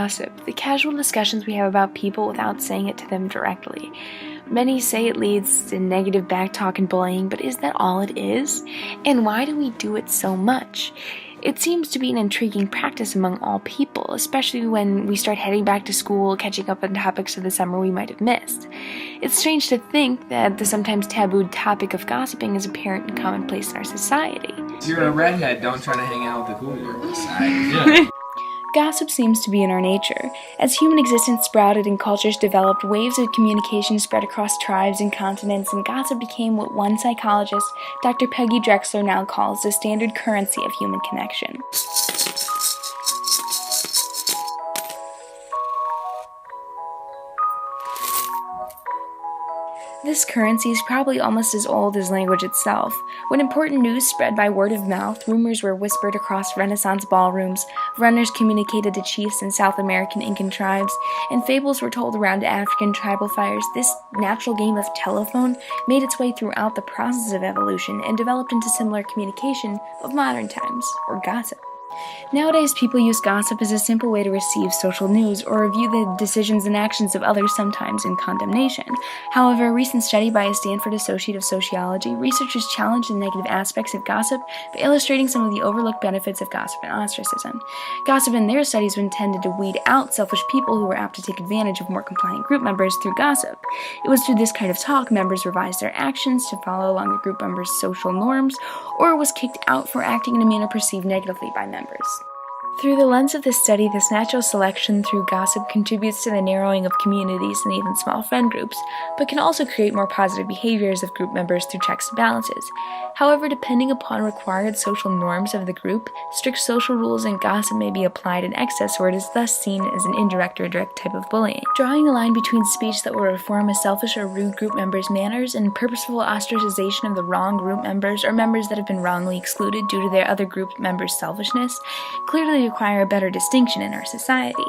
gossip, the casual discussions we have about people without saying it to them directly. Many say it leads to negative backtalk and bullying, but is that all it is? And why do we do it so much? It seems to be an intriguing practice among all people, especially when we start heading back to school, catching up on topics of the summer we might have missed. It's strange to think that the sometimes tabooed topic of gossiping is apparent and commonplace in our society. If you're a redhead, don't try to hang out with the cool girls. Yeah. Gossip seems to be in our nature. As human existence sprouted and cultures developed, waves of communication spread across tribes and continents, and gossip became what one psychologist, Dr. Peggy Drexler, now calls the standard currency of human connection. This currency is probably almost as old as language itself. When important news spread by word of mouth, rumors were whispered across Renaissance ballrooms, runners communicated to chiefs in South American Incan tribes, and fables were told around African tribal fires. This natural game of telephone made its way throughout the process of evolution and developed into similar communication of modern times, or gossip. Nowadays, people use gossip as a simple way to receive social news or review the decisions and actions of others, sometimes in condemnation. However, a recent study by a Stanford Associate of Sociology, researchers challenged the negative aspects of gossip by illustrating some of the overlooked benefits of gossip and ostracism. Gossip in their studies was intended to weed out selfish people who were apt to take advantage of more compliant group members through gossip. It was through this kind of talk members revised their actions to follow along a group member's social norms, or was kicked out for acting in a manner perceived negatively by members. Through the lens of this study, this natural selection through gossip contributes to the narrowing of communities and even small friend groups, but can also create more positive behaviors of group members through checks and balances. However, depending upon required social norms of the group, strict social rules and gossip may be applied in excess, or it is thus seen as an indirect or direct type of bullying. Drawing the line between speech that will reform a selfish or rude group member's manners and purposeful ostracization of the wrong group members or members that have been wrongly excluded due to their other group members' selfishness clearly require a better distinction in our society.